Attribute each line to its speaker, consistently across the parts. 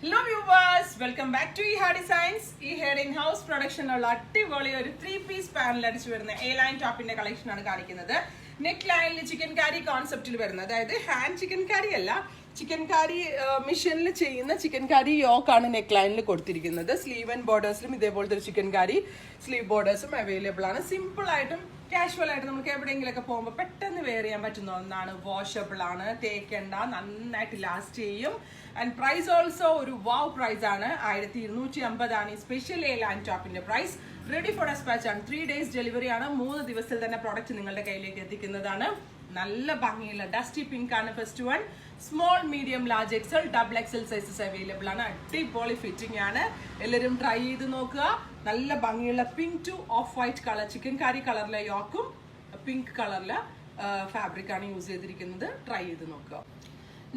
Speaker 1: Hello viewers, welcome back to eHair Designs. eHair in-house production ഉള്ള അടിപൊളി ഒരു 3-piece panel അടിച്ചു വരുന്ന A-line ടോപ്പിന്റെ കളക്ഷൻ ആണ് കാണിക്കുന്നത്. നെക്ക് ലൈനിൽ ചിക്കൻ കാരി കോൺസെപ്റ്റിൽ വരുന്നത്, അതായത് ഹാൻഡ് ചിക്കൻ കാരി അല്ല, ചിക്കൻ കാരി മെഷീനിൽ ചെയ്യുന്ന ചിക്കൻ കാരി യോക്കാണ് നെക്ക് ലൈനിൽ കൊടുത്തിരിക്കുന്നത്. സ്ലീവ് ആൻഡ് ബോർഡേഴ്സിലും ഇതേപോലത്തെ ഒരു ചിക്കൻ കാരി സ്ലീവ് ബോർഡേഴ്സും അവൈലബിൾ ആണ്. സിമ്പിൾ ആയിട്ടും കാഷ്വൽ ആയിട്ട് നമുക്ക് എവിടെയെങ്കിലൊക്കെ പോകുമ്പോൾ പെട്ടെന്ന് വെയർ ചെയ്യാൻ പറ്റുന്ന ഒന്നാണ്. വാഷബിൾ ആണ്, തേക്കണ്ട, നന്നായിട്ട് ലാസ്റ്റ് ചെയ്യും. ആൻഡ് പ്രൈസ് ഓൾസോ ഒരു വാവ് പ്രൈസ് ആണ്. 1250 ആണ് ഈ സ്പെഷ്യൽ A-line ടോപ്പിന്റെ പ്രൈസ്. റെഡി ഫോർ ഡെസ്പാച്ച് ആണ്. 3 days ഡെലിവറി ആണ്. 3 ദിവസത്തിൽ തന്നെ പ്രോഡക്റ്റ് നിങ്ങളുടെ കയ്യിലേക്ക് എത്തിക്കുന്നതാണ്. നല്ല ഭംഗിയുള്ള ഡസ്റ്റി പിങ്ക് ആണ് first one. Small, medium, large XL, double XL sizes available ആണ്. അടിപൊളി ഫിറ്റിംഗ് ആണ്. എല്ലാവരും ട്രൈ ചെയ്ത് നോക്കുക. നല്ല ഭംഗിയുള്ള pink two of white colour, chicken കാരി കളറിലെ യോക്കും പിങ്ക് കളറിലെ ഫാബ്രിക് ആണ് യൂസ് ചെയ്തിരിക്കുന്നത്. ട്രൈ ചെയ്ത് നോക്കുക.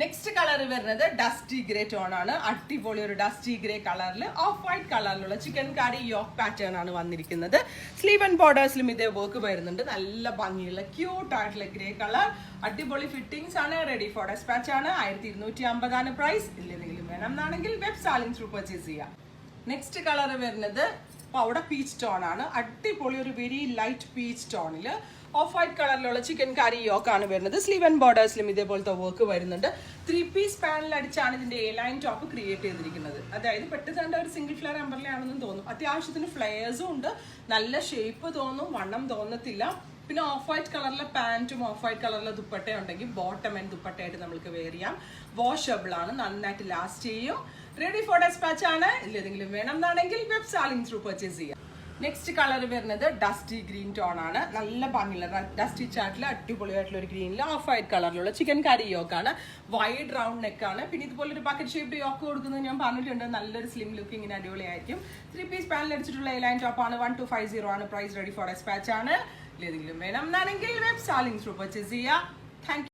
Speaker 1: നെക്സ്റ്റ് കളർ വരുന്നത് ഡസ്റ്റി ഗ്രേ ടോൺ ആണ്. അടിപൊളി ഒരു ഡസ്റ്റി ഗ്രേ കളറിൽ ഓഫ് വൈറ്റ് കളറിലുള്ള ചിക്കൻ കാരി യോക്ക് പാറ്റേൺ ആണ് വന്നിരിക്കുന്നത്. സ്ലീവ് ആൻഡ് ബോർഡേഴ്സിലും ഇതേ വർക്ക് വരുന്നുണ്ട്. നല്ല ഭംഗിയുള്ള ക്യൂട്ട് ആയിട്ടുള്ള ഗ്രേ കളർ. അടിപൊളി ഫിറ്റിംഗ്സ് ആണ്. റെഡി ഫോർ ഡെസ്പാച്ച് ആണ്. 1250 ആണ് പ്രൈസ്. ഇല്ലെങ്കിലും വേണം എന്നാണെങ്കിൽ വെബ് സാലിംഗ് ത്രൂ പർച്ചേസ് ചെയ്യാം. നെക്സ്റ്റ് കളർ വരുന്നത് പൗഡർ പീച്ച് ടോൺ ആണ്. അടിപൊളി ഒരു വെരി ലൈറ്റ് പീച്ച് ടോണിൽ ഓഫ് വൈറ്റ് കളറിലുള്ള ചിക്കൻ കാരി യോക്കാണ് വരുന്നത്. സ്ലീവ് ആൻഡ് ബോർഡേഴ്സിലും ഇതേപോലത്തെ വർക്ക് വരുന്നുണ്ട്. 3-piece പാനൽ അടിച്ചാണ് ഇതിന്റെ A-line ടോപ്പ് ക്രിയേറ്റ് ചെയ്തിരിക്കുന്നത്. അതായത് പെട്ടെന്ന് ഒരു സിംഗിൾ ഫ്ലെയർ അംബ്രല്ല ആണെന്ന് തോന്നും. അത്യാവശ്യത്തിന് ഫ്ലെയേഴ്സും ഉണ്ട്. നല്ല ഷേപ്പ് തോന്നും, വണ്ണം തോന്നത്തില്ല. പിന്നെ ഓഫ് വൈറ്റ് കളറിലെ പാൻറ്റും ഓഫ് വൈറ്റ് കളറിലെ ദുപ്പട്ടയും ഉണ്ടെങ്കിൽ ബോട്ടം ആൻഡ് ദുപ്പട്ടയായിട്ട് നമുക്ക് വെയർ ചെയ്യാം. വാഷബിൾ ആണ്, നന്നായിട്ട് ലാസ്റ്റ് ചെയ്യും. റെഡി ഫോർ ഡെസ്പാച്ച് ആണ്. ഇല്ലെങ്കിലും വേണം എന്നാണെങ്കിൽ വെബ് സാലിംഗ് ത്രൂ പർച്ചേസ് ചെയ്യാം. നെക്സ്റ്റ് കളർ വരുന്നത് ഡസ്റ്റി ഗ്രീൻ ടോൺ ആണ്. നല്ല ഭംഗിയുള്ള ഡസ്റ്റി ചാർട്ടിൽ അടിപൊളിയായിട്ടുള്ള ഒരു ഗ്രീനിൽ ഓഫ് വൈറ്റ് കളറിലുള്ള ചിക്കൻ കാരി യോക്കാണ്. വൈഡ് റൗണ്ട് നെക്കാണ്. പിന്നെ ഇതുപോലെ ഒരു ബക്കറ്റ് ഷേപ്ഡ് യോക്ക് കൊടുക്കുന്നത് ഞാൻ പറഞ്ഞിട്ടുണ്ട്. നല്ലൊരു സ്ലിം ലുക്കിങ്ങിന് അടിപൊളിയായിരിക്കും. 3-piece പാനൽ അടിച്ചിട്ടുള്ള A-line ടോപ്പ് ആണ്. 1250 ആണ് പ്രൈസ്. റെഡി ഫോർ ഡെസ്പാച്ച് ആണ്. ഏതെങ്കിലും വേണം എന്നാണെങ്കിൽ വെബ് സാലിംഗ് ത്രൂ പർച്ചേസ് ചെയ്യാം. Thank you.